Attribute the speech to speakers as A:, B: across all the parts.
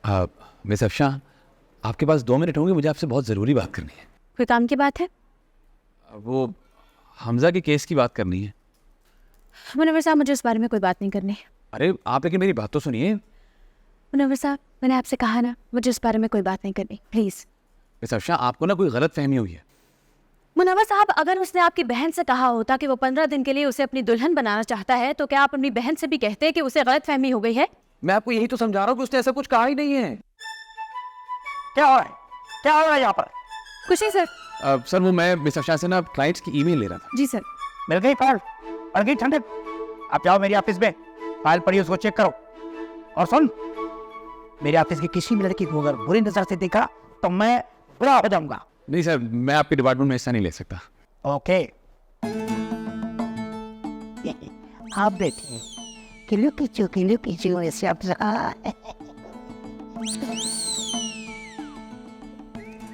A: Miss Afsha, आपके पास 2 minute होंगे? मुझे आपसे बहुत ज़रूरी बात करनी है।
B: कोई काम की बात है?
A: वो हमज़ा के केस की बात करनी है।
B: मुनव्वर साहब, मुझे इस बारे में कोई बात नहीं करनी।
A: अरे आप लेकिन मेरी बात तो सुनिए।
B: मुनव्वर साहब, मैंने आपसे कहा ना, मुझे इस बारे में कोई बात नहीं करनी, प्लीज़।
A: मिस अफशा, आपको ना कोई गलत फहमी हुई है।
B: मुनव्वर साहब, अगर उसने आपकी बहन से कहा होता कि वो 15 दिन के लिए उसे अपनी दुल्हन बनाना चाहता है, तो क्या आप अपनी बहन से भी कहते कि उसे गलत फहमी हो गई है?
A: मैं आपको यही तो समझा रहा हूँ कि उसने ऐसा कुछ कहा ही नहीं है।
C: क्या हो रहा है? क्या हो रहा है यहाँ पर?
B: कुछ नहीं सर।
A: सर वो मैं मिस अफशा से ना क्लाइंट्स की ईमेल ले रहा था।
B: जी सर।
C: मिल गई फाइल? पड़ गई ठंडक? आप जाओ मेरी ऑफिस में, फाइल पढ़ी, उसको चेक करो। और सुन, मेरे ऑफिस की किसी भी लड़की को अगर बुरी नजर से देखा तो मैं बुरा हो जाऊंगा।
A: नहीं सर, मैं आपके डिपार्टमेंट में हिस्सा नहीं ले सकता।
C: ओके। आप देखिए, किलो कीचू ऐसे आप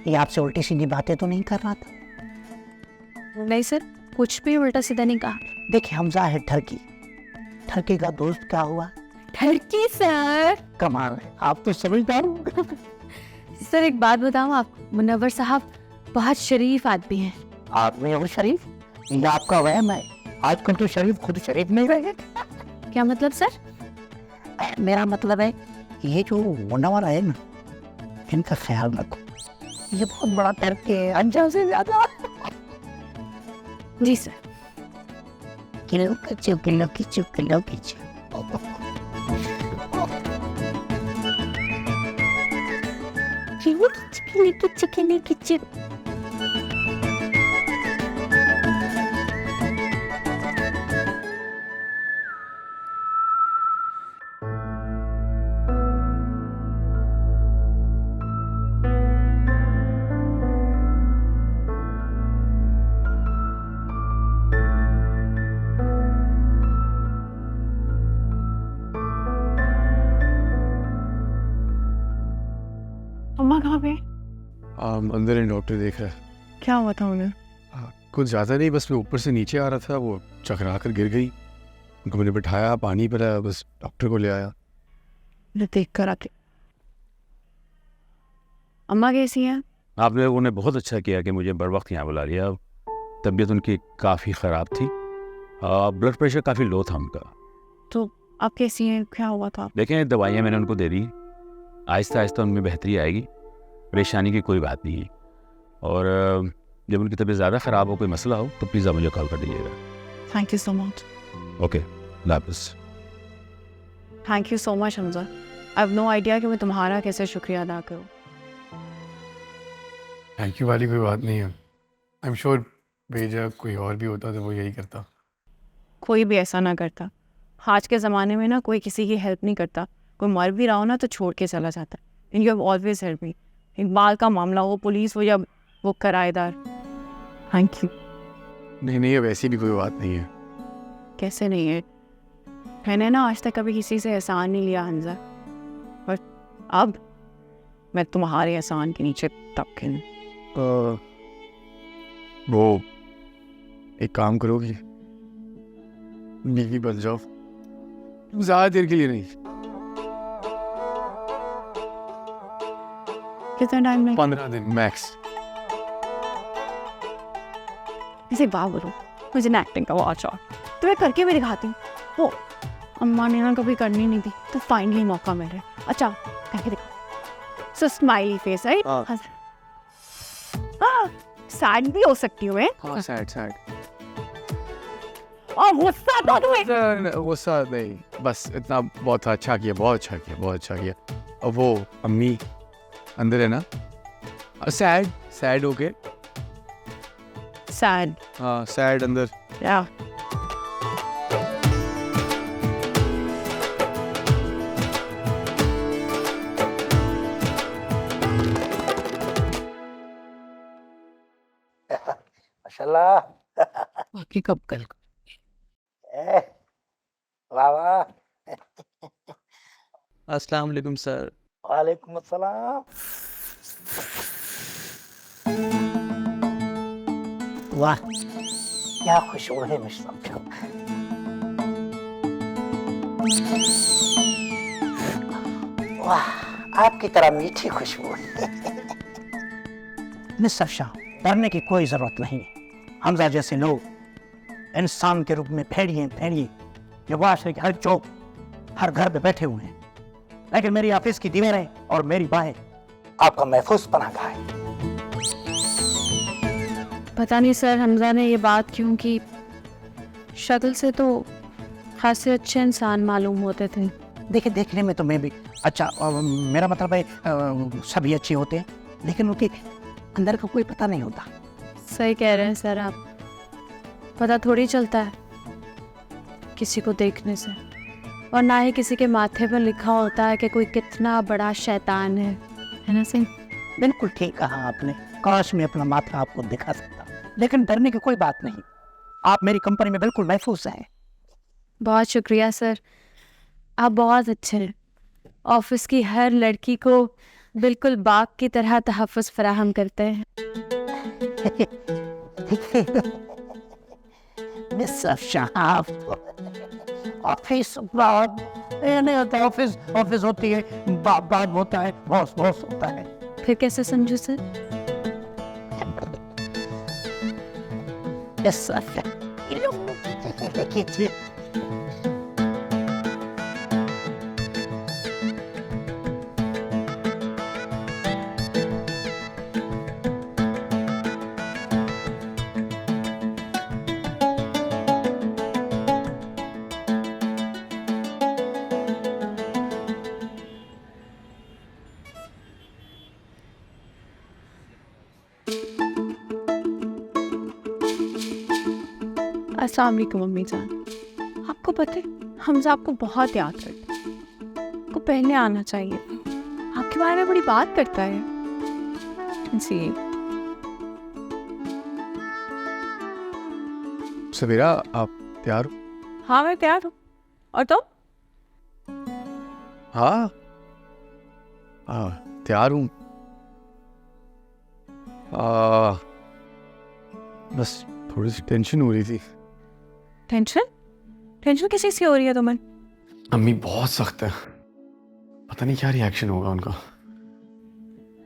C: ये आपसे उल्टी सीधी बातें तो नहीं कर रहा था?
B: नहीं सर, कुछ भी उल्टा सीधा नहीं कहा।
C: देखिए, हमजा है ठरकी, ठरकी का दोस्त क्या हुआ?
B: ठरकी सर।
C: कमाल है, आप तो समझदार हो।
B: सर एक बात बताऊं आप, मुनव्वर साहब बहुत शरीफ आदमी हैं।
C: आदमी और शरीफ, ये आपका वहम है। आजकल तो शरीफ खुद शरीफ नहीं रहे।
B: क्या मतलब सर?
C: मेरा मतलब है, ये जो मुनव्वर है ना, इनका ख्याल रखो। ये बहुत बड़ा टर्क है, अंजा से ज्यादा।
B: जी सर।
C: किलो कीचू किलो कीचू किलो कीचू। किलो कीचू किलो कीचू।
D: अम्मा कहाँ पे?
E: अंदर ही डॉक्टर देख रहा है।
D: क्या हुआ था उन्हें?
E: कुछ ज़्यादा नहीं, बस मैं ऊपर से नीचे आ रहा था, वो चकरा कर गिर गई। उनको मैंने बिठाया, पानी पिलाया, बस डॉक्टर को ले आया।
D: मैं देख कर आके। अम्मा कैसी हैं?
A: आप लोगों ने बहुत अच्छा किया कि मुझे बर वक्त यहाँ बुला लिया। तबीयत उनकी काफ़ी ख़राब थी, ब्लड प्रेशर काफ़ी लो था उनका।
D: तो आप कैसी हैं? क्या हुआ था?
A: देखें, दवाइयाँ मैंने उनको दे दी, आहिस्ता आहिस्ता उनमें बेहतरी आएगी, परेशानी की कोई बात नहीं है। और जब उनकी तबीयत ज़्यादा ख़राब हो, कोई मसला हो, तो प्लीज़ आप मुझे कॉल कर दीजिएगा।
D: Thank you so much.
A: Okay, लापिस।
D: Thank you so much Hamza. I have no idea कि मैं तुम्हारा कैसे शुक्रिया अदा करूँ।
E: थैंक यू वाली कोई बात नहीं है। आई एम श्योर भेजा कोई और भी होता तो वो यही करता।
D: कोई भी ऐसा ना करता। आज के ज़माने में ना कोई किसी की हेल्प नहीं करता। कोई मर भी रहा हो ना तो छोड़ के चला जाता है। And you have always help me. Iqbal का मामला हो, पुलिस हो या वो किराएदार। Thank you.
E: नहीं, अब ऐसी भी कोई बात नहीं है।
D: कैसे नहीं है? मैंने ना आज तक कभी किसी से एहसान नहीं लिया हमजा, पर अब मैं तुम्हारे एहसान के नीचे तबके हूँ।
E: वो एक काम करोगी, बीवी बन जाओ, ज़्यादा देर के लिए नहीं।
D: कितना टाइम में?
E: 15 दिन मैक्स।
D: ऐसे बात बोलो, मुझे ना एक्टिंग का बहुत शौक, तो मैं करके भी दिखाती हूँ। वो अम्मा ने ना कभी करनी नहीं थी, तो फाइनली मौका मिल रहा है। अच्छा करके दिखा। सो स्माइली फेस, राइट? सैड भी हो सकती हूँ मैं।
E: हाँ, सैड।
D: और गुस्सा तो तुम्हें।
E: गुस्सा नहीं, बस इतना बहुत अच्छा किया, बहुत अच्छा किया। और वो अम्मी अंदर है ना? Sad okay.
D: सैड।
E: हाँ, सैड अंदर।
D: या
C: माशाल्लाह।
D: बाकी कब कल?
C: वाह वाह।
F: अस्सलाम वालेकुम सर।
C: वालेकुम अस्सलाम। वाह, क्या खुशबू है मिश्रम की। वाह, आपकी तरह मीठी खुशबू। मिस्टर शाह, डरने की कोई जरूरत नहीं है। हमजा जैसे लोग इंसान के रूप में फेड़िए ये वाशरे के हर चौक, हर घर पे बैठे हुए हैं, लेकिन मेरी ऑफिस की दीवारें और मेरी बाहें आपका महफूज पनाह है।
D: पता नहीं सर, हमजा ने ये बात क्यों की। शक्ल से तो खासे अच्छे इंसान मालूम होते थे।
C: देखिए, देखने में तो मैं भी अच्छा, मेरा मतलब है सभी अच्छे होते हैं, लेकिन उनके अंदर का कोई पता नहीं होता।
D: सही कह रहे हैं सर आप। पता थोड़ी चलता है किसी को देखने से, और ना ही किसी के माथे पर लिखा होता है कि कोई कितना बड़ा शैतान है ना सर?
C: बिल्कुल ठीक कहा आपने। काश मैं अपना माथा आपको दिखा सकता, लेकिन डरने की कोई बात नहीं। आप मेरी कंपनी में बिल्कुल महफूज हैं।
D: बहुत शुक्रिया सर, आप बहुत अच्छे हैं। ऑफिस की हर लड़की को बिल्कुल बाग की तरह तहफ़्फ़ुज़ फराहम करते हैं।
C: मिस्टर शाह, ऑफिस नहीं होता, ऑफिस होती है, बात होता है, बॉस होता है।
D: फिर कैसे समझूं सर? अस्सलाम वालेकुम अम्मी जान। आपको पता है हमजा आपको बहुत याद करता है, आपको पहले आना चाहिए। आपके बारे में बड़ी बात करता है जी।
E: सवेरा, आप तैयार हो?
D: हाँ मैं तैयार हूँ। और तुम?
E: हाँ तैयार हूँ। बस थोड़ी सी टेंशन हो रही थी।
D: टेंशन किसी से हो रही है तुम्हें?
E: अम्मी बहुत सख्त है, पता नहीं क्या रिएक्शन होगा उनका।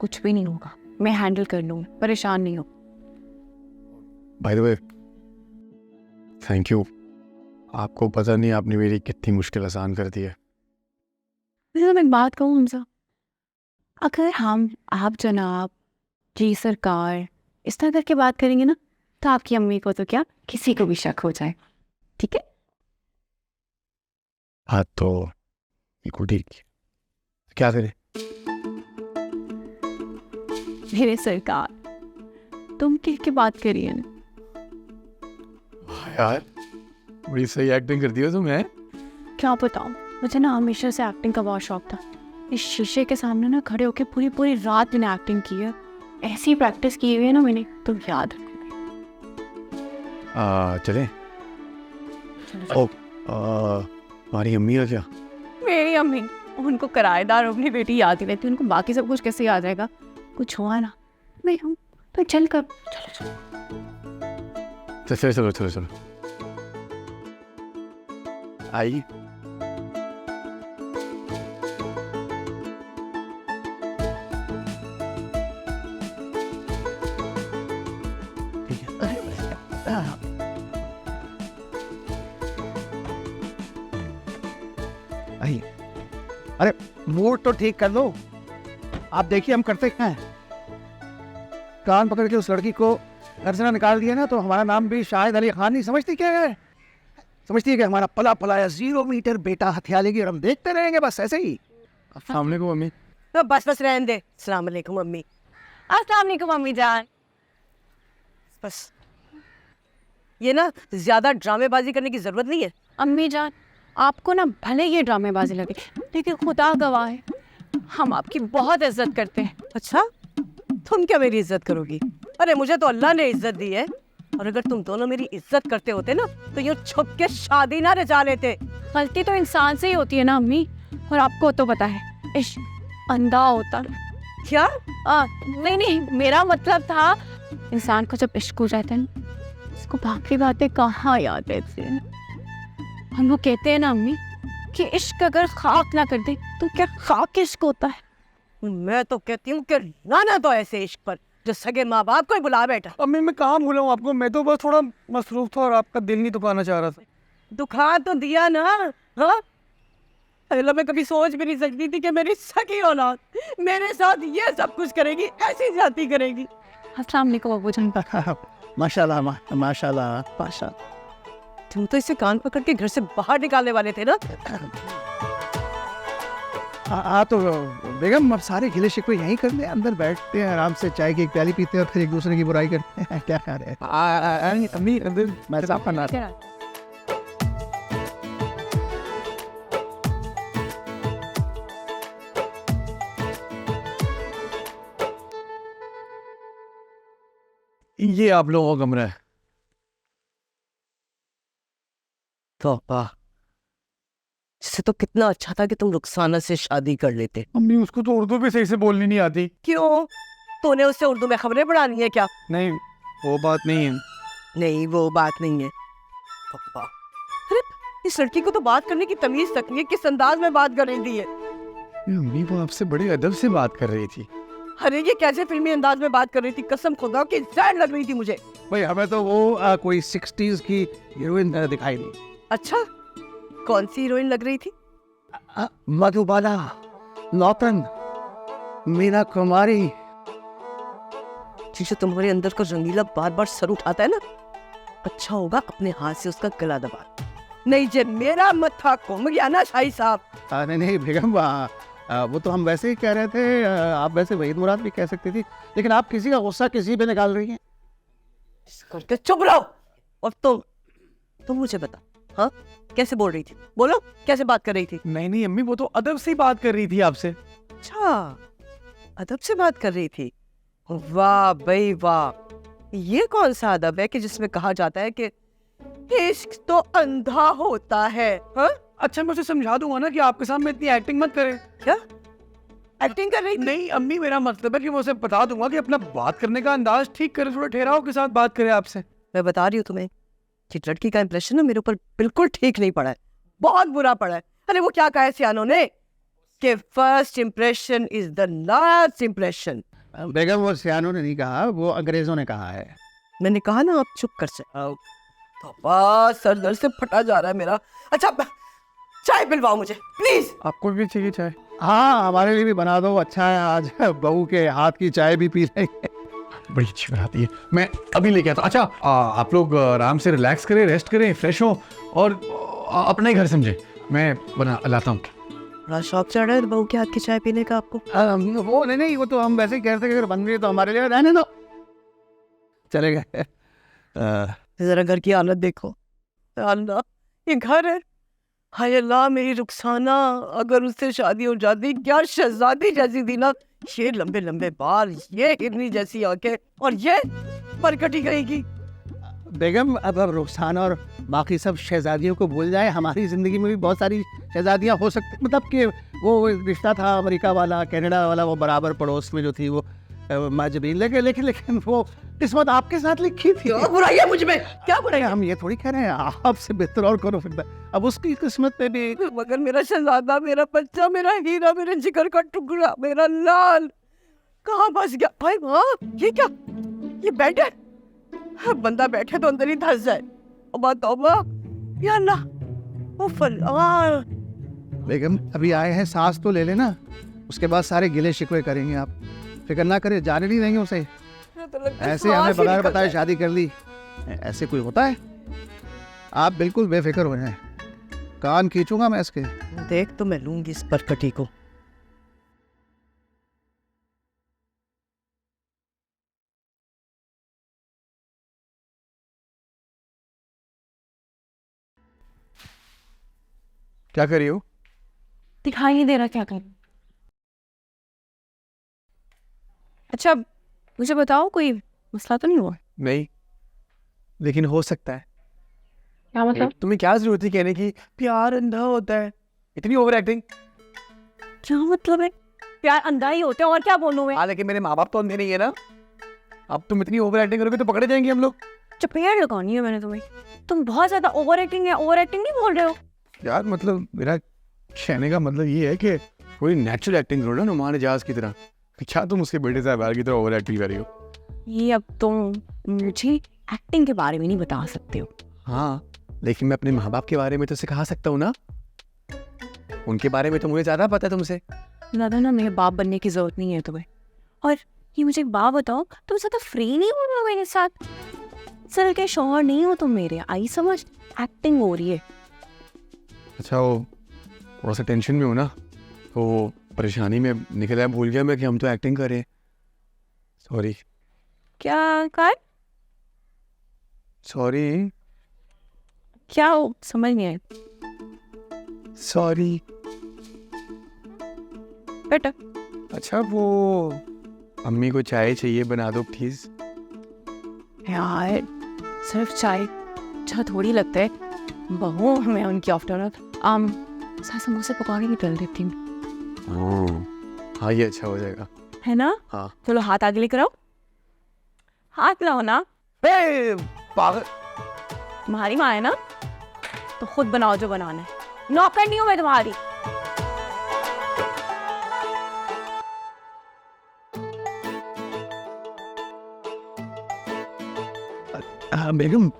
D: कुछ भी नहीं होगा, मैं हैंडल कर लूँगी, परेशान नहीं हो।
E: By the way, thank you. आपको पता नहीं आपने मेरी कितनी मुश्किल आसान कर दी है।
D: मैं एक बात कहूँ हमजा, अगर हम आप जनाब जी सरकार इस तरह करके बात करेंगे ना, तो आपकी अम्मी को तो क्या किसी को भी शक हो जाए। ठीक है?
E: हाँ तो बिल्कुल ठीक। क्या करें?
D: मेरे सरकार, तुम कह के बात करिए ना।
E: यार बड़ी सही एक्टिंग करती हो तुम। है
D: क्या बताऊँ, मुझे ना हमेशा से एक्टिंग का बहुत शौक था। इस शीशे के सामने ना खड़े होके पूरी रात मैंने एक्टिंग की है। ऐसी प्रैक्टिस की हुई है ना मैंने, तुम याद रखोगे।
E: चलें? ओ हमारी अम्मी का क्या?
D: मेरी अम्मी, उनको किराएदार अपनी बेटी याद ही रहती, उनको बाकी सब कुछ कैसे याद आएगा? कुछ हुआ ना, मैं हूँ तो चल कर
E: चलो आई।
C: आइए। अरे मूड तो ठीक कर लो। आप देखिए हम करते क्या हैं। कान पकड़ के उस लड़की को घर से ना निकाल दिया ना, तो हमारा नाम भी शाहिद अली खान नहीं समझती क्या है? समझती है कि हमारा पला पलाया 0 मीटर बेटा हथिया लेगी और हम देखते रहेंगे बस ऐसे ही।
E: अस्सलाम वालेकुम अम्मी।
F: तो बस रहने दे। अस्सलाम वालेकुम अम्मी।
D: अस्सलाम वालेकुम अम्मी जान।
F: बस ये ना ज्यादा ड्रामेबाजी करने की जरूरत नहीं है।
D: अम्मी जान, आपको ना भले ये ड्रामेबाजी लगे, लेकिन खुदा गवाह है हम आपकी बहुत इज्जत करते हैं।
F: अच्छा, तुम क्या मेरी इज्जत करोगी? अरे मुझे तो अल्लाह ने इज्जत दी है, और अगर तुम दोनों मेरी इज्जत करते होते ना, तो यूँ छुप के शादी ना रचा लेते।
D: गलती तो इंसान से ही होती है ना अम्मी, और आपको तो पता है इश्क अंधा होता है।
F: क्या?
D: नहीं, मेरा मतलब था इंसान को जब इश्क हो जाता है ना, उसको बाकी बातें कहाँ याद रहती है। हम वो कहते हैं ना अम्मी कि इश्क अगर खाक ना कर दे तो क्या खाक इश्क होता है।
F: मैं तो कहती हूँ कि लाना तो ऐसे इश्क पर जो सगे माँ बाप को ही बुला बैठा।
E: अम्मी मैं कहाँ भूला हूँ आपको, मैं तो बस थोड़ा मसरूफ था और आपका दिल नहीं दुखाना चाह रहा था।
F: दुखा तो दिया ना। हाँ, पहले मैं कभी सोच भी नहीं सकती थी कि मेरी सगी औलाद मेरे साथ ये सब कुछ करेगी, ऐसी जाती करेगी।
D: अस्सलाम वालेकुम अबूजान।
C: माशाल्लाह माशाल्लाह माशाल्लाह।
F: तुम तो इसे कान पकड़ के घर से बाहर निकालने वाले थे ना।
C: हाँ तो बेगम अब सारे गिले शिकवे यहीं कर ले, अंदर बैठते हैं आराम से, चाय की एक प्याली पीते हैं और फिर एक दूसरे की बुराई करते हैं। क्या खा रहे हैं अम्मी? अंदर मैं साफ करना।
E: ये आप लोगों का कमरा है।
F: तौबा, जिसे तो कितना अच्छा था कि तुम रुखसाना से शादी कर लेते।
E: अम्मी उसको तो उर्दू भी सही से बोलनी नहीं आती।
F: क्यों? तूने उससे उर्दू में खबरें पढ़ानी है क्या?
E: नहीं वो बात नहीं है।
F: नहीं वो बात नहीं है। तौबा, अरे इस लड़की को तो बात करने की तमीज तक नहीं है, किस अंदाज में बात कर रही थी।
E: अम्मी वो आपसे बड़े अदब से बात कर रही थी।
F: अरे ये कैसे फिल्मी अंदाज में बात कर रही थी, कसम खुदा की जैड लग रही थी मुझे।
C: भाई हमें तो वो कोई 60s की हीरोइन दिखाई दी।
F: अच्छा, कौन सी हीरोइन लग रही थी?
C: मधुबाला, नौतन, मीना कुमारी।
F: जो तुम्हारे अंदर का रंगीला बार बार सर उठाता है ना, अच्छा होगा अपने हाथ से उसका गला दबा। नहीं जे मेरा मत्था घूम गया ना शाही साहब।
C: नहीं बेगम वो तो हम वैसे ही कह रहे थे, आप वैसे वहीद मुराद भी कह सकती थी, लेकिन आप किसी का गुस्सा किसी पे निकाल रही हैं।
F: करके चुप रहो। और तुम मुझे बता, हाँ कैसे बोल रही थी? बोलो कैसे बात कर रही थी?
E: नहीं अम्मी वो तो अदब से ही बात कर रही थी आपसे।
F: अच्छा, अदब से बात कर रही थी। वाह भाई वाह, ये कौन सा अदब है कि जिसमें कहा जाता है कि इश्क तो अंधा होता है? हाँ?
E: अच्छा मैं उसे समझा दूंगा ना कि आपके सामने इतनी एक्टिंग मत करे।
F: क्या एक्टिंग कर रही थी?
E: नहीं अम्मी मेरा मतलब है कि मैं उसे बता दूंगा कि अपना बात करने का अंदाज ठीक करे, थोड़ा ठहराव के साथ बात करे आपसे।
F: मैं बता रही हूँ तुम्हें कि लड़की का इंप्रेशन ना मेरे ऊपर बिल्कुल ठीक नहीं पड़ा है, बहुत बुरा पड़ा है। अरे वो क्या कहा है सियानों ने कि first impression is the last impression.
C: बेगम वो सियानों ने नहीं कहा, वो अंग्रेजों ने कहा है।
F: मैंने कहा ना आप चुप कर जाओ। तो सर दर्द से फटा जा रहा है मेरा। अच्छा चाय पिलवाओ मुझे प्लीज।
E: आपको भी चाहिए चाय?
C: हाँ हमारे लिए भी बना दो, अच्छा है आज बहू के हाथ की चाय भी पी लेंगे।
E: बड़ी अच्छी बनाती है, मैं अभी लेके आता हूँ। अच्छा आप लोग आराम से रिलैक्स करें, रेस्ट करें, फ्रेश हो और अपना ही घर समझे, मैं बना लाता हूँ।
F: बड़ा शौक चढ़ रहा है बहू के हाथ की चाय पीने का आपको।
C: वो नहीं वो तो हम वैसे ही कह रहे थे कि अगर बन गई तो हमारे लिए रहने दो, चले गए।
F: जरा घर की हालत देखो। अल्लाह ये घर है। हाय अल्लाह मेरी रुखसाना, अगर उससे शादी हो जाती, क्या शहजादी जैसी थी ना, ये लंबे लंबे बाल, ये हिरनी जैसी आंखें और ये परकटी गई।
C: बेगम अब रुखसाना और बाकी सब शहजादियों को भूल जाए, हमारी ज़िंदगी में भी बहुत सारी शहजादियाँ हो सकती, मतलब कि वो रिश्ता था अमेरिका वाला, कनाडा वाला, वो बराबर पड़ोस में जो थी वो माजबीन, लेकिन वो किस्मत आपके साथ लिखी थी।
F: क्या बुराई है मुझ में? क्या बुराई है?
C: हम ये थोड़ी कह रहे हैं आपसे बेहतर और करो फिर, अब उसकी किस्मत पे भी।
F: मगर मेरा शहजादा, मेरा बच्चा, मेरा हीरा, मेरे जिगर का टुकड़ा, मेरा लाल कहाँ फंस गया? भाई माँ ये क्या, ये बेड है? बंदा बैठे तो अंदर ही धंस जाए। तौबा तौबा या अल्लाह। उफ अल्लाह।
C: बेगम अभी आए हैं, सांस तो ले लेना, उसके बाद सारे गिले शिकवे करेंगे। आप फिक्र ना करें, जाने नहीं देंगे उसे। ऐसे हमें बगैर बताए शादी कर ली, ऐसे कोई होता है? आप बिल्कुल बेफिक्र हो जाएं, कान खींचूंगा मैं इसके।
F: देख तो मैं लूंगी इस परकटी को।
E: क्या कर रही हो?
D: दिखाई नहीं दे रहा क्या कर। अच्छा मुझे बताओ कोई मसला तो नहीं हुआ?
E: नहीं, लेकिन हो सकता है।
D: क्या मतलब?
E: तुम्हें क्या जरूरत है कहने की प्यार अंधा होता है? इतनी ओवर एक्टिंग।
D: क्या मतलब है? प्यार अंधा ही होते हैं, और क्या बोलूं मैं?
E: हाँ लेकिन मेरे माँ बाप तो अंधे नहीं है ना। अब तुम इतनी ओवर एक्टिंग करोगे तो पकड़े जाएंगे हम लोग।
D: चपेट लगानी है मैंने तुम्हें। तुम बहुत ज्यादा ओवर एक्टिंग नहीं बोल रहे हो।
E: यार मतलब मेरा कहने का मतलब ये है कि थोड़ी नेचुरल एक्टिंग करो ना नुमान इजाज की तरह। क्या तुम उसके बेटे साहब की तरह ओवर एक्टिंग कर रही हो?
D: ये अब तुम मुझे एक्टिंग के बारे में नहीं बता सकते हो।
E: हाँ, लेकिन मैं अपने माँ बाप के बारे में तो सिखा सकता हूँ ना। उनके बारे में तो मुझे ज़्यादा पता है तुमसे।
D: ज़्यादा ना मेरे बाप बनने की ज़रूरत नहीं है तुम्हें। और ये मुझे एक बात बताओ, तुम ज़्यादा फ्री नहीं हो रहे हो मेरे साथ? सर के शौहर नहीं हो तुम मेरे, आई समझ? एक्टिंग हो रही है।
E: अच्छा, वो थोड़ा सा टेंशन में हो ना, तो परेशानी में निकल आया, भूल गया मैं कि हम तो एक्टिंग कर रहे हैं। सॉरी।
D: क्या कर?
E: सॉरी।
D: क्या हो? समझ नहीं आया।
E: सॉरी।
D: बेटा
E: अच्छा, वो अम्मी को चाय चाहिए, बना दो प्लीज।
D: यार सिर्फ चाय अच्छा थोड़ी लगता है, बहू मैं उनकी आफ्टर समोसे पकौड़े भी तल देती हूँ।
E: हाँ, ये अच्छा हो जाएगा।
D: है ना?
E: हाँ।
D: चलो हाथ आगे लेकर आओ, हाथ लाओ ना।
C: पागल।
D: तुम्हारी माँ है ना, तो खुद बनाओ जो बनाना है, नौकर नहीं हूँ मैं तुम्हारी।
C: बेगम,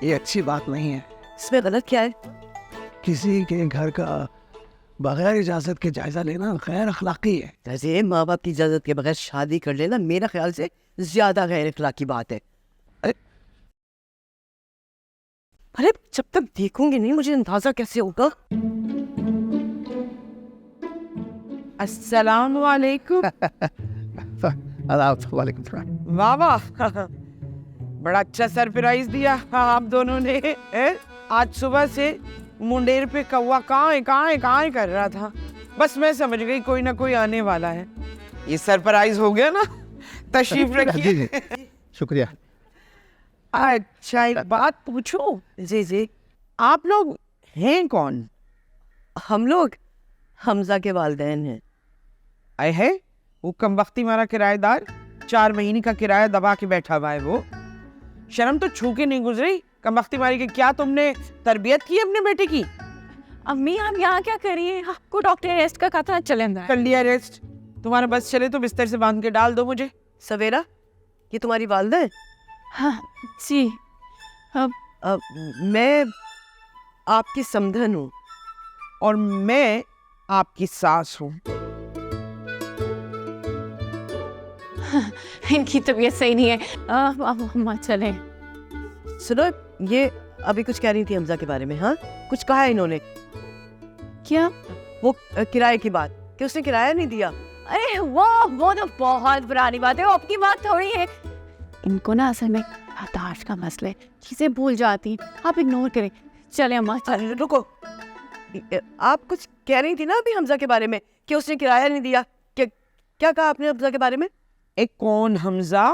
C: ये अच्छी बात नहीं है।
F: इसमें गलत क्या है?
C: किसी के घर का बगैर इजाजत के जायजा लेना गैर अखलाकी है।
F: वैसे माँ बाप की इजाजत के बगैर शादी कर लेना मेरा ख्याल से ज्यादा गैर अखलाकी बात है। अरे जब तक देखूंगी नहीं मुझे अंदाजा कैसे होगा? अस्सलाम वालेकुम।
C: वालेकुम सलाम।
F: वाह वाह, बड़ा अच्छा सरप्राइज दिया आप दोनों ने। आज सुबह से मुंडेर पे कौवा कहाँ कर रहा था। बस मैं समझ गई कोई ना कोई आने वाला है। ये सरप्राइज हो गया ना? तशरीफ रखिए।
C: शुक्रिया।
F: अच्छा एक बात पूछूं? जी जी। आप लोग हैं कौन? हम लोग हमजा के वालिदैन हैं। आए है वो कमबख्ती मारा किराएदार, 4 महीने का किराया दबा के बैठा हुआ है। वो शर्म तो छू के नहीं गुजरी कमबख्ती मारी के। क्या तुमने तरबियत की अपने बेटे की?
D: अम्मी आप यहाँ क्या करिए, आपको डॉक्टर अरेस्ट का कहा था, चले अंदर।
F: कर लिया अरेस्ट। तुम्हारा बस चले तो बिस्तर से बांध के डाल दो मुझे। सवेरा, ये तुम्हारी वालिदा है?
D: हाँ जी। अब
F: मैं आपकी समधन हूँ और मैं आपकी सास हूँ।
D: इनकी तबीयत सही नहीं है, अब हम चले।
F: सुनो, ये अभी कुछ कह रही थी हमजा के बारे में। हाँ, कुछ कहा है इन्होंने?
D: क्या?
F: वो किराए की बात कि उसने किराया नहीं दिया।
D: अरे वो तो बहुत पुरानी बात है, वो आपकी बात थोड़ी है। इनको ना असल में याददाश्त का मसला है, चीजें भूल जाती हैं, आप इग्नोर करें। चले अम्मा चले।
F: रुको, आप कुछ कह रही थी ना अभी हमजा के बारे में कि उसने किराया नहीं दिया। क्या कहा आपने हमजा के बारे में? एक कौन हमजा?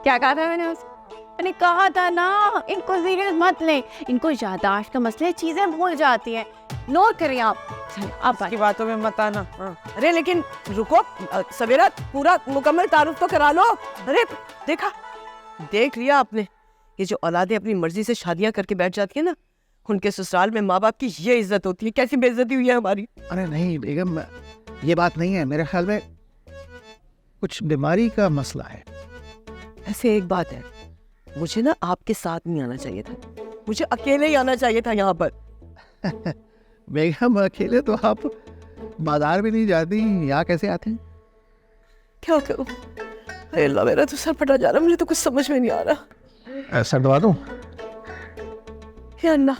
D: क्या कहा था मैंने कहा था ना, इनको सीरियस मत लें, इनको याददाश्त का मसला है, चीजें भूल जाती हैं। नोट करें आप। आप
F: की बातों में मत आना। अरे लेकिन रुको, सवेरा पूरा मुकम्मल तारुफ तो करा लो। अरे देखा, देख लिया आपने, ये जो औलादें अपनी मर्जी से शादियां करके बैठ जाती है ना, उनके ससुराल में माँ बाप की ये इज्जत होती है। कैसी बेइज्जती हुई है हमारी।
C: अरे नहीं बेगम, ये बात नहीं है। मेरे ख्याल में कुछ बीमारी का मसला है।
F: ऐसे एक बात है, मुझे ना आपके साथ नहीं आना चाहिए था, मुझे अकेले ही आना चाहिए था यहाँ पर।
C: बेगम अकेले तो आप बाजार भी नहीं जाती, यहाँ कैसे आते हैं?
F: क्या करूं? अरे अल्लाह, मेरा तो सर फटा जा रहा, मुझे तो कुछ समझ में नहीं आ रहा।
C: सर दबा दूं?
F: हे अल्लाह,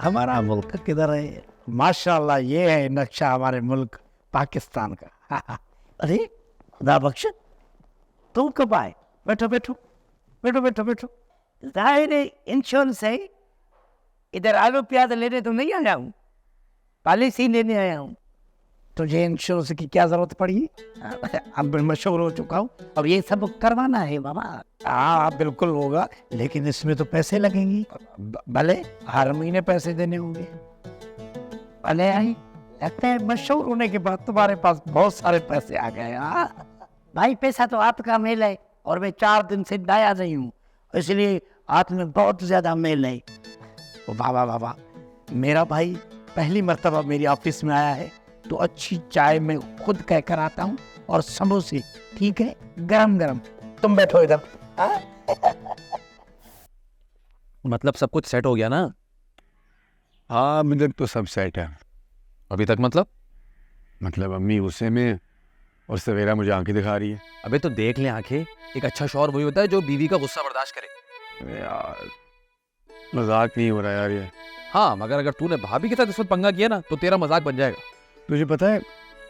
C: हमारा मुल्क किधर है? माशाल्लाह, ये है नक्शा हमारे मुल्क पाकिस्तान का। अरे खुदा बख्श, तुम कब आए? बैठो बैठो बैठो बैठो बैठो। जाहिर है इंश्योरेंस है। इधर आलू प्याज लेने तो नहीं आया हूँ, पॉलिसी लेने आया हूँ। तुझे इंश्योरेंस की क्या जरूरत पड़ी? अब मैं मशहूर हो चुका हूँ, अब ये सब करवाना है बाबा। हाँ बिल्कुल होगा, लेकिन इसमें तो पैसे लगेंगे। भले हर महीने पैसे देने होंगे। भले आई, लगता है मशहूर होने के बाद तुम्हारे पास बहुत सारे पैसे आ गए। भाई पैसा तो आपका मेल है, और मैं 4 दिन से डाया नहीं हूँ, इसलिए हाथ में बहुत ज्यादा मेल है। वाह वाह वाह वाह, मेरा भाई पहली मर्तबा मेरी ऑफिस में आया है तो अच्छी चाय मैं खुद कह कर आता हूँ और समोसे, ठीक है, गरम गरम। तुम बैठो इधर। हाँ?
G: मतलब सब कुछ सेट हो गया ना?
E: हाँ अभी तक तो सब सेट है।
G: अभी तक मतलब
E: अम्मी गुस्से में और सवेरा मुझे आंखें दिखा रही है।
G: अबे तो देख ले आंखें, एक अच्छा शौहर वही होता है जो बीवी का गुस्सा बर्दाश्त करे।
E: अरे यार मजाक नहीं हो रहा यार ये।
G: हाँ मगर अगर तूने भाभी के साथ इस वक्त पंगा किया ना तो तेरा मजाक बन जाएगा।
E: तुझे पता है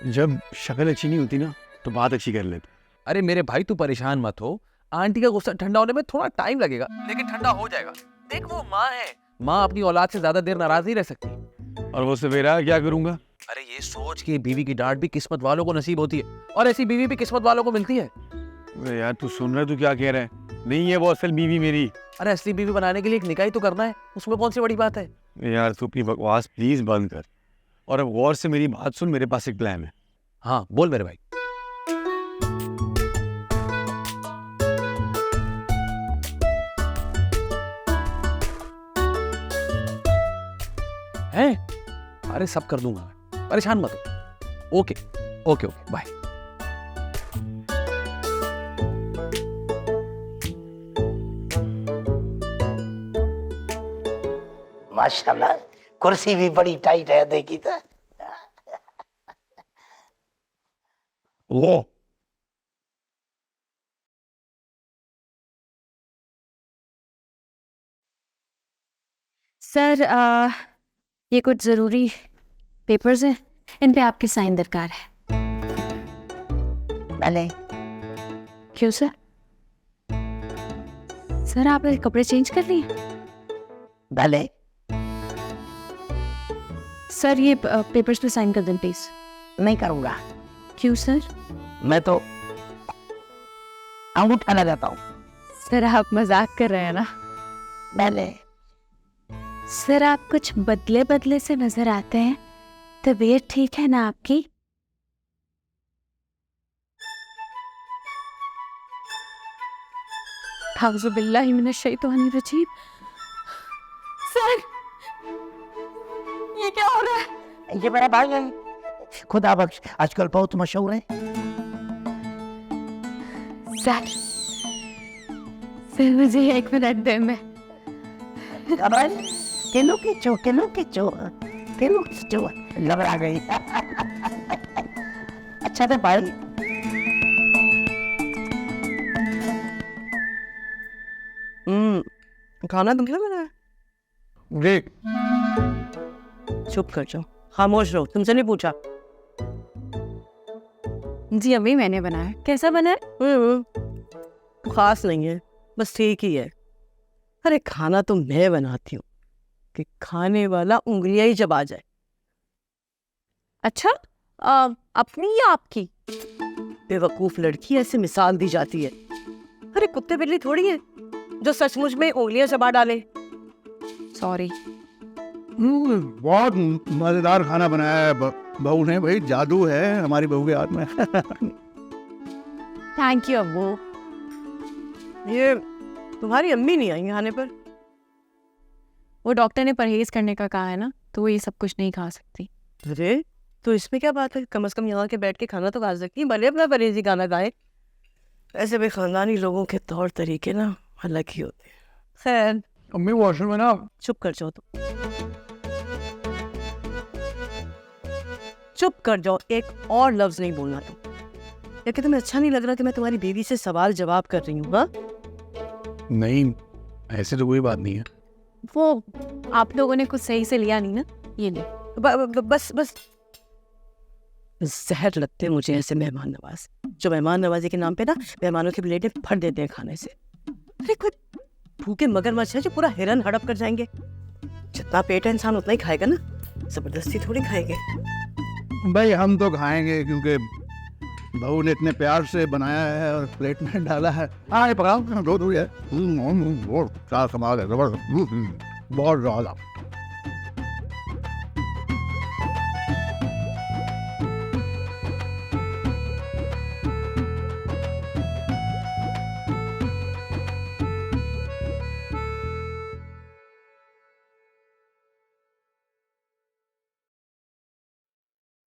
E: जब शक्ल अच्छी नहीं होती ना तो बात अच्छी कर लेते।
G: अरे मेरे भाई तू परेशान मत हो, आंटी का गुस्सा ठंडा होने में थोड़ा टाइम लगेगा लेकिन ठंडा हो जाएगा। देख वो माँ है, माँ अपनी औलाद से ज्यादा देर नाराज नहीं रह सकती।
E: और वो सवेरा क्या करूंगा?
G: अरे ये सोच के बीवी की डांट भी किस्मत वालों को नसीब होती है और ऐसी बीवी भी किस्मत वालों को मिलती है।
E: अरे यार तू सुन रहा है, तू क्या कह रहा है? नहीं है वो असल बीवी मेरी।
G: अरे असली बीवी बनाने के लिए एक निकाह ही तो करना है, उसमें कौन सी बड़ी बात है।
E: यार तू अपनी बकवास प्लीज बंद कर और अब गौर से मेरी बात सुन। मेरे पास एक प्लान है।
G: हाँ बोल मेरे भाई। हैं? अरे सब कर दूंगा मैं, परेशान मत हो। Okay okay okay bye.
C: माशाल्लाह, कुर्सी भी बड़ी टाइट है, देखी तो। ये
B: सर ये कुछ ज़रूरी पेपर्स हैं, इन पे आपकी साइन दरकार है।
C: भले
B: क्यों सर? सर आपने कपड़े चेंज कर लिए?
C: भले
B: सर ये पेपर्स पे साइन कर दें प्लीज।
C: नहीं करूंगा।
B: क्यों सर?
C: मैं तो अंगूठा लगाता हूँ।
B: सर आप मजाक कर रहे हैं ना?
C: भले
B: सर आप कुछ बदले बदले से नजर आते हैं, तबीयत ठीक है ना आपकी? औज़ु बिल्लाहि मिनश शैतानिर रजीम। सर ये क्या हो रहा है?
C: ये मेरा भाई है, खुदा बख्श, आजकल बहुत मशहूर है।
B: सर मुझे 1 मिनट दे, मैं
C: किलो खींचो घबरा गई। अच्छा था भाई।
F: खाना तुमने बनाया?
E: देख
F: चुप कर जाओ, खामोश रहो, तुमसे नहीं पूछा।
D: जी अभी मैंने बनाया। कैसा बना है?
F: खास नहीं है, बस ठीक ही है। अरे खाना तो मैं बनाती हूँ कि खाने वाला उंगलियां ही चबा जाए।
D: अच्छा अपनी या आपकी?
F: बेवकूफ लड़की ऐसे मिसाल दी जाती है। अरे कुत्ते बिल्ली थोड़ी है जो सचमुच में उंगलियां चबा डाले।
D: सॉरी।
H: बहुत मजेदार खाना बनाया है बहू ने। भाई जादू है हमारी बहू के हाथ में।
D: थैंक यू अब्बू।
F: ये तुम्हारी अम्मी नहीं आई खाने पर?
D: वो डॉक्टर ने परहेज करने का कहा है ना, तो वो ये सब कुछ नहीं खा सकती।
F: अरे तो इसमें क्या बात है, कम से कम यहाँ के बैठ के खाना तो खा सकती है, भले अपना परहेजी खाना खाए। ऐसे भी खानदानी लोगों के तौर तरीके ना अलग ही होते हैं। खैर
E: अम्मी वॉशरूम में ना।
F: चुप कर जाओ तुम, चुप कर जाओ, एक और लफ्ज नहीं बोलना तुम। या कि तुम्हें अच्छा नहीं लग रहा कि मैं तुम्हारी बीवी से सवाल जवाब कर रही हूँ? हाँ
E: नहीं ऐसे तो कोई बात नहीं है।
D: वो आप लोगों ने कुछ सही से लिया नहीं ना, ये नहीं।
F: बस जहर लगते हैं मुझे ऐसे मेहमान नवाज, जो मेहमान नवाजी के नाम पे ना मेहमानों की प्लेटें फट देते हैं खाने से। अरे कोई भूखे मगरमच्छ है जो पूरा हिरन हड़प कर जाएंगे। जितना पेट है इंसान उतना ही खाएगा ना, जबरदस्ती थोड़ी खाएंगे।
H: भाई हम तो खाएंगे क्योंकि बहू ने इतने प्यार से बनाया है और प्लेट में डाला है। हाँ ये पकाओ, दो है बहुत सारा कमाल है, जबरदस्त, बहुत ज़्यादा।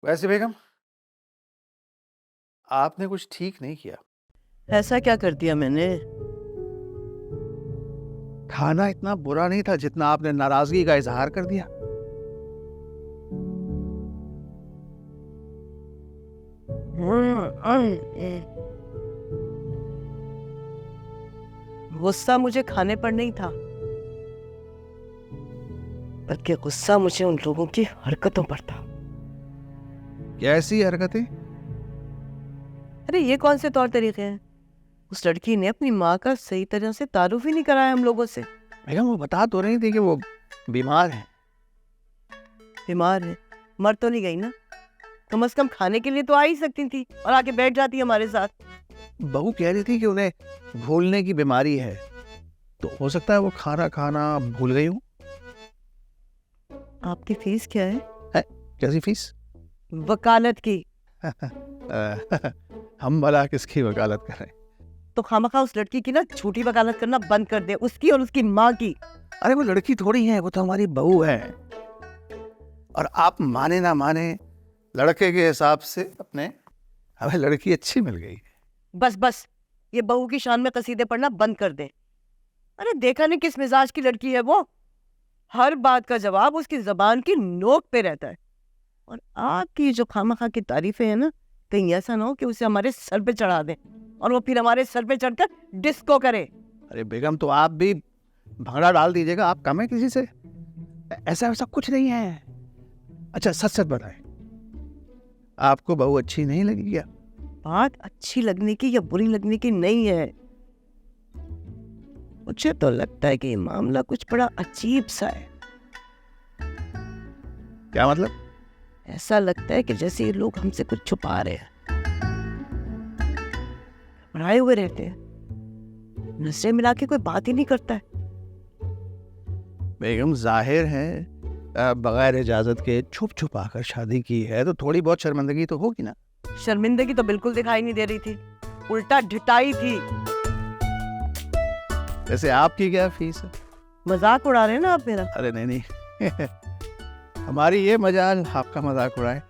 H: वैसे बेगम, आपने कुछ ठीक नहीं किया।
F: ऐसा क्या कर दिया मैंने?
H: खाना इतना बुरा नहीं था जितना आपने नाराजगी का इजहार कर दिया।
F: गुस्सा मुझे खाने पर नहीं था, बल्कि गुस्सा मुझे उन लोगों की हरकतों पर था।
H: कैसी हरकतें?
F: अरे ये कौन से तौर तरीके हैं? उस लड़की ने अपनी माँ का सही तरह से तारुफ ही नहीं कराया हम लोगों से।
H: बेगम वो बता तो रही थी कि वो बीमार है।
F: बीमार है, मर तो नहीं गई ना? कम से कम खाने के लिए तो आ ही सकती थी और आके बैठ जाती हमारे साथ।
H: बहू कह रही थी कि उन्हें भूलने की बीमारी है, तो हो सकता है वो खाना खाना भूल गई हो।
F: आपकी फीस क्या है?
H: कैसी फीस?
F: वकालत की।
H: हम भला किसकी वकालत कर रहे हैं?
F: तो खामखा उस लड़की की ना झूठी वकालत करना बंद कर दे, उसकी और उसकी माँ की।
H: अरे वो लड़की थोड़ी है, वो तो हमारी बहू है। और आप माने ना माने, लड़के के हिसाब से अपने हमें लड़की अच्छी मिल गई।
F: बस बस, ये बहू की शान में कसीदे पढ़ना बंद कर दे। अरे देखा नहीं किस मिजाज की लड़की है वो? हर बात का जवाब उसकी जबान की नोक पे रहता है। और आपकी जो खामखा की तारीफें हैं ना, कहीं ऐसा ना हो कि उसे हमारे सर पे चढ़ा दे और वो फिर हमारे सर पे चढ़कर डिस्को करे।
H: अरे बेगम, तो आप भी भंगड़ा डाल दीजिएगा, आप कम है किसी से? ऐसा वैसा कुछ नहीं है। अच्छा सच सच बताएं, आपको बहू अच्छी नहीं लगी क्या?
F: बात अच्छी लगने की या बुरी लगने की नहीं है, मुझे तो लगता है कि ये मामला कुछ बड़ा अजीब सा है।
H: क्या मतलब?
F: ऐसा लगता है कि जैसे ये लोग हमसे कुछ छुपा रहे हैं, घबराए हुए रहते हैं, नजरें मिला के कोई बात ही नहीं करता है।
H: बेगम जाहिर है बगैर इजाजत के छुप छुपा कर शादी की है, तो थोड़ी बहुत शर्मिंदगी तो होगी ना?
F: शर्मिंदगी तो बिल्कुल दिखाई नहीं दे रही थी, उल्टा ढिठाई थी।
H: वैसे आपकी क्या फीस है?
F: मजाक उड़ा रहे हैं ना आप मेरा?
H: अरे नहीं नहीं हमारी ये मजाल आपका मजाक उड़ाए।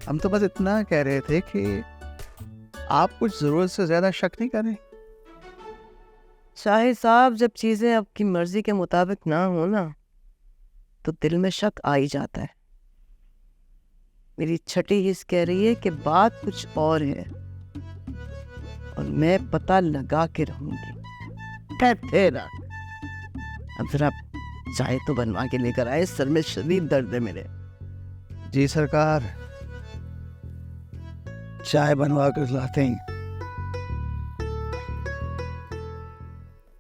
H: हम तो बस इतना कह रहे थे कि आप कुछ जरूरत से ज्यादा शक नहीं करें।
F: शाहिद साहब, जब चीजें आपकी मर्जी के मुताबिक ना हो ना, तो दिल में शक आ ही जाता है। मेरी छठी हिस्स कह रही है कि बात कुछ और है और मैं पता लगा के रहूंगी। कहते ना, अब जरा चाय तो बनवा के लेकर आए, सर में शदीद दर्द है मेरे।
H: जी सरकार, चाय बनवा कर लाते हैं।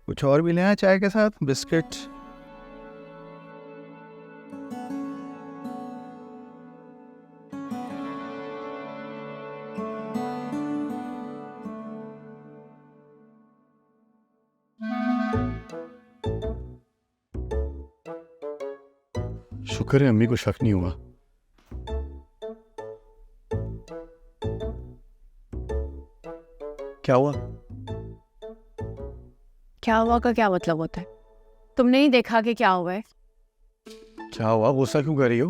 H: कुछ और भी लेना चाय के साथ? बिस्किट?
E: शुक्र है अम्मी को शक नहीं हुआ। क्या हुआ?
D: क्या हुआ का क्या मतलब होता है? तुमने ही देखा कि क्या हुआ है?
E: क्या हुआ? गुस्सा क्यों कर रही हो?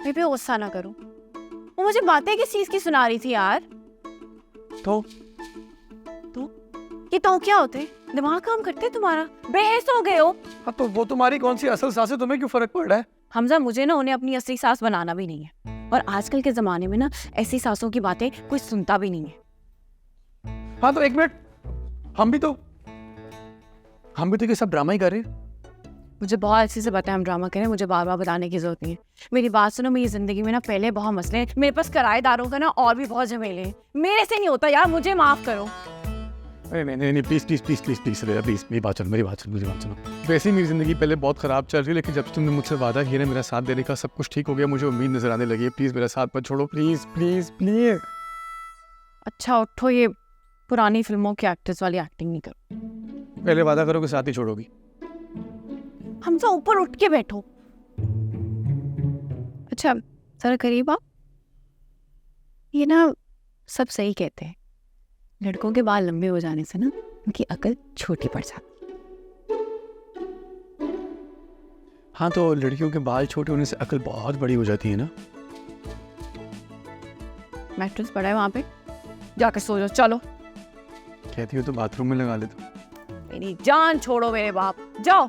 D: मैं भी गुस्सा ना करूं। वो मुझे बातें किस चीज की सुना रही थी यार।
E: तो
D: ये तो क्या होते? दिमाग काम करते तुम्हारा? बेहस हो गए हो।
G: हाँ तो वो तुम्हारी कौन सी असल सास है, तुम्हें क्यों फर्क पड़ रहा है?
D: हमजा, मुझे ना उन्हें अपनी असली सास बनाना भी नहीं है, और आजकल के जमाने में ना ऐसी सासों की बातें कोई सुनता भी नहीं है।
G: हाँ तो एक मिनट, हम भी तो ये सब ड्रामा ही कर रहे हैं।
D: मुझे बहुत अच्छे से पता है हम ड्रामा करें, मुझे बार बार बताने की जरूरत नहीं है। मेरी बात सुनो, मेरी जिंदगी में ना पहले बहुत मसले हैं, मेरे पास किराएदारों का ना और भी बहुत झमेले हैं। मेरे से नहीं होता यार, मुझे माफ करो।
E: नहीं please please please please please please मेरी बात सुनो। वैसे ही मेरी जिंदगी पहले बहुत खराब चल रही है, लेकिन जब से तुमने मुझसे वादा किया ना मेरा साथ देने का, सब कुछ ठीक हो गया। मुझे उम्मीद नजर आने लगी है। प्लीज मेरा साथ मत छोड़ो, प्लीज प्लीज प्लीज।
D: अच्छा उठो, ये पुरानी फिल्मों के एक्टर्स वाली एक्टिंग नहीं करो।
E: पहले वादा करो कि साथ ही छोड़ोगी।
D: हमजा ऊपर उठ के बैठो। अच्छा जरा करीब आओ। ये ना सब सही कहते हैं, लड़कों के बाल लंबे हो जाने से ना उनकी अकल छोटी पड़ जाती।
E: हाँ तो लड़कियों के बाल छोटे होने से अकल बहुत बड़ी हो जाती है ना।
D: मैट्रेस पड़ा है वहाँ पे, जाके सो जाओ। चलो,
E: कहती हो तो बाथरूम में लगा लेता।
D: मेरी जान छोड़ो मेरे बाप, जाओ।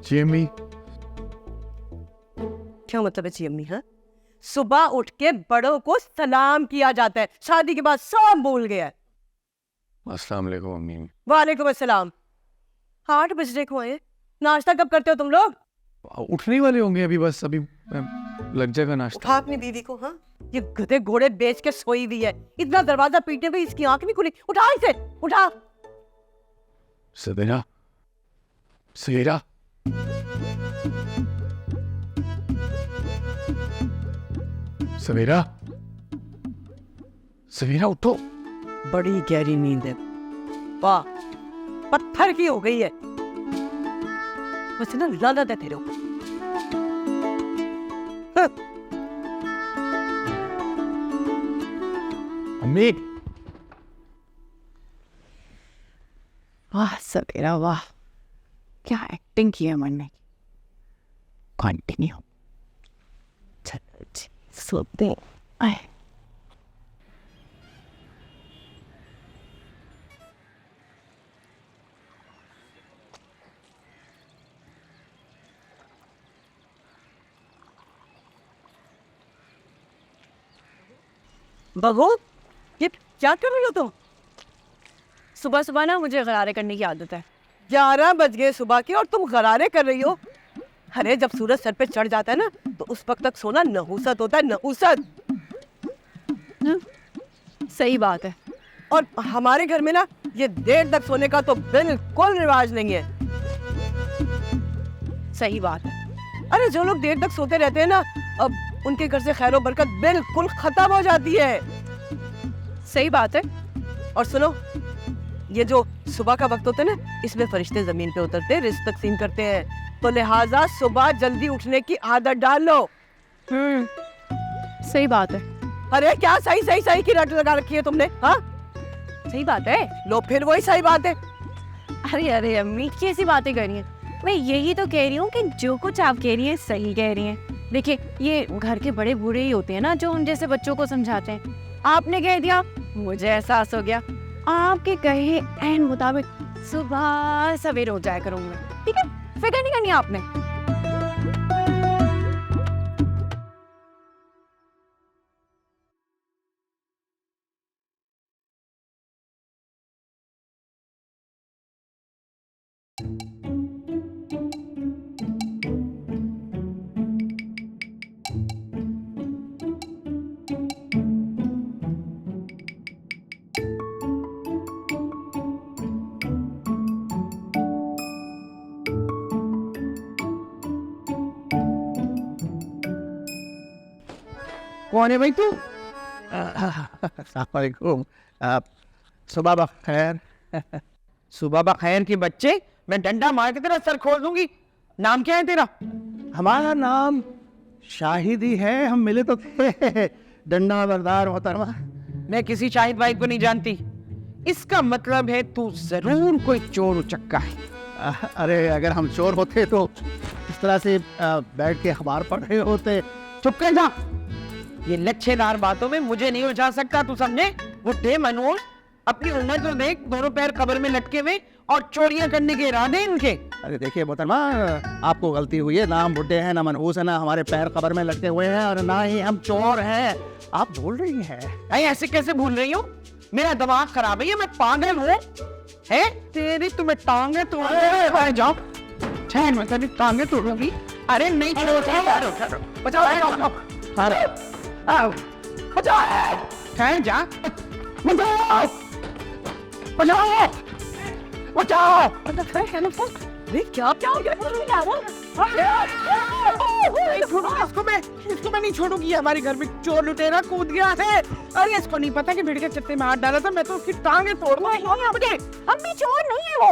E: जी अम्मी।
F: क्या मतलब है जी अम्मी? हाँ, सुबह उठ के बड़ों को सलाम किया जाता है, शादी के बाद सब भूल गया है।
E: अस्सलाम वालेकुम अम्मी।
F: वालेकुम अस्सलाम। 8 बजने को आए, नाश्ता कब करते हो तुम लोग?
E: उठने वाले होंगे अभी, बस अभी लग जाएगा नाश्ता।
F: उठा अपनी दीदी को। हाँ, ये गधे घोड़े बेच के सोई हुई है, इतना दरवाजा पीटने पे इसकी आंख नहीं खुली। उठा इसे, उठा।
E: सवेरा, सवेरा, सवेरा, सवेरा उठो।
F: बड़ी गहरी नींद है, वाह, पत्थर की हो गई है। बस ना लानत है तेरे ऊपर। हाँ।
E: अम्मी,
D: वाह सवेरा वाह, क्या एक्टिंग की है मन ने। कंटिन्यू। चलो जी, सोते हैं। आए।
F: बहू, ये क्या कर रही हो तुम?
D: सुबह सुबह ना मुझे गरारे करने की आदत है।
F: 11 बज गए सुबह के और तुम गरारे कर रही हो? अरे जब सूरज सर पे चढ़ जाता है ना, तो उस वक्त तक सोना नहुसत होता है, नहुसत।
D: सही बात है।
F: और हमारे घर में ना ये देर तक सोने का तो बिल्कुल रिवाज नहीं है।
D: सही बात है।
F: अरे जो लोग देर तक सोते रहते हैं ना, अब उनके घर से खैर बरकत बिल्कुल खत्म हो जाती है।
D: सही बात है।
F: और सुनो, ये जो सुबह का वक्त होता है ना, इसमें फरिश्ते जमीन पे उतरते हैं, रिज़्क तकसीम करते हैं, तो लिहाजा सुबह जल्दी उठने की आदत डाल लो।
D: सही बात है।
F: अरे क्या सही सही सही की रट लगा रखी है तुमने? हाँ,
D: सही बात है।
F: लो फिर वही सही बात है।
D: अरे अरे अम्मी कैसी बातें कर रही हैं? मैं यही तो कह रही हूँ कि जो कुछ आप कह रही हैं सही कह रही हैं। देखिए, ये घर के बड़े बूढ़े ही होते हैं ना जो उन जैसे बच्चों को समझाते हैं। आपने कह दिया, मुझे एहसास हो गया। आपके कहे एन मुताबिक सुबह सवेरे हो जाया करूंगा, ठीक है? फिक्र नहीं करनी आपने।
C: कौन है भाई तू? अस्सलामुअलैकुम। सुबह बखैर। सुबह बखैर के बच्चे, मैं डंडा मार के तेरा सर खोल दूंगी। नाम क्या है तेरा? हमारा नाम शाहिदी है, हम मिले तो थे। डंडा बरदार मोहतरमा। मैं किसी शाहिद भाई को नहीं जानती। इसका मतलब है तू जरूर कोई चोर उचक्का है। अरे अगर हम चोर होते तो इस तरह से बैठ के अखबार पढ़ रहे होते। चुप कर जा। ये लच्छेदार बातों में मुझे नहीं उलझा सकता, तू समझे? बुढ़े मनोज, अपनी उम्र तो देख, दोनों पैर कब्र में लटके हुए और चोरियां करने के इरादे इनके। अरे देखिए मोहतरमा, आपको गलती हुई है। ना हम बुढ़े हैं, ना मनहूस है, ना हमारे पैर कब्र में लटके हुए हैं, और ना ही हम चोर हैं। आप भूल रही हैं। अरे ऐसे कैसे भूल रही हो? मेरा दिमाग खराब है, मैं पागल हूँ? है तेरी तुम्हें टांगे तोड़ जाओ। ठहर, मैं तेरी टांगे तोड़ूंगी। अरे नहीं छोड़ो, बचाओ, बचाओ, बचाओ। ठहर जा। बचाओ बचाओ बचाओ।
F: अरे क्या क्या हो गया? इसको मैं नहीं छोड़ूंगी। हमारे घर में चोर लुटेरा कूद गया है। अरे इसको नहीं पता कि भिड़ के चट्टे में हाथ डाला था। मैं तो उसकी टांगे तोड़ूंगा मुझे।
B: अम्मी चोर नहीं है वो।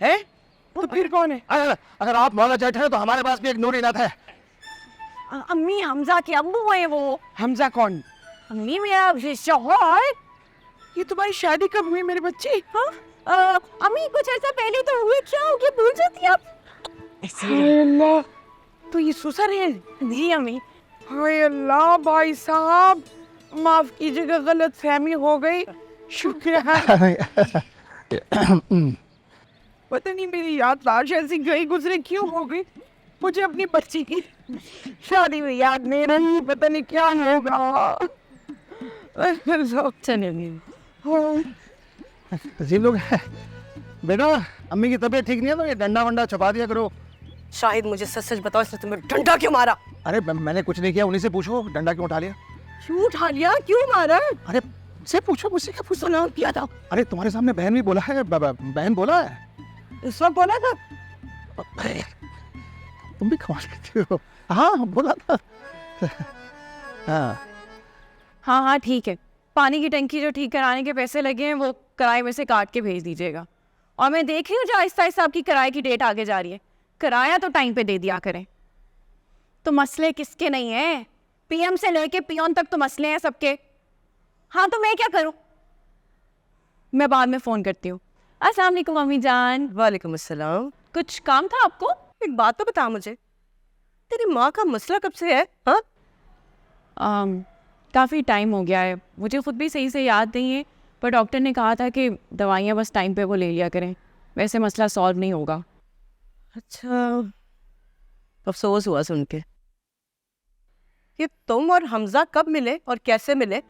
F: है तो फिर कौन है?
C: अगर आप मौला चाहते हैं तो हमारे पास भी एक नूरी नाथ है।
B: अम्मी हमजा के अब्बू है वो।
F: हमजा कौन?
B: अम्मी मेरा शौहर।
F: ये तुम्हारी शादी कब हुई मेरे बच्चे?
B: हाँ? अम्मी कुछ ऐसा पहले तो हुए, क्या हो गया भूल जाती आप?
F: हाय अल्लाह, तो ये ससुर है?
B: जी अम्मी।
F: हाय अल्लाह भाई साहब, माफ कीजिएगा, गलत फहमी हो गई। शुक्र है। पता नहीं मेरी याददाश्त ऐसी गई गुजरे क्यों हो गई। मुझे अपनी बच्ची की शादी में याद नहीं रही। पता नहीं क्या होगा।
B: चलिए
C: अजीब लोग हैं। बेटा अम्मी की तबीयत ठीक नहीं है तो ये डंडा वंडा छुपा दिया करो।
F: शाहिद मुझे सच सच बताओ, इसने तुम्हें डंडा क्यों मारा?
C: अरे मैंने कुछ नहीं किया, उन्हीं से पूछो डंडा क्यों उठा लिया।
F: क्यों उठा लिया? क्यों मारा?
C: अरे से पूछो, मुझसे क्या पूछो।
F: नाम किया था
C: अरे तुम्हारे सामने बहन भी बोला है, बहन बोला है।
F: इस वक्त बोला था।
C: तुम भी कमाल करती हो। हाँ बोला था। हाँ
D: हाँ हाँ ठीक है, पानी की टंकी जो ठीक कराने के पैसे लगे हैं वो किराए में से काट के भेज दीजिएगा। और मैं देख रही हूँ जो आहिस्ता आहिस्ता आपकी किराए की डेट आगे जा रही है। किराया तो टाइम पे दे दिया करें। तो मसले किसके नहीं हैं? पीएम से लेके पियोन तक तो मसले हैं सबके। हाँ तो मैं क्या करूँ? मैं बाद में फ़ोन करती हूँ। अस्सलाम वालेकुम मम्मी जान।
F: वालेकुम अस्सलाम।
D: कुछ काम था आपको?
F: एक बात तो बता मुझे, तेरी माँ का मसला कब से है? हाँ
D: काफ़ी टाइम हो गया है, मुझे खुद भी सही से याद नहीं है, पर डॉक्टर ने कहा था कि दवाइयाँ बस टाइम पे वो ले लिया करें, वैसे मसला सॉल्व नहीं होगा।
F: अच्छा, अफसोस हुआ सुन के। ये तुम और हमजा कब मिले और कैसे मिले?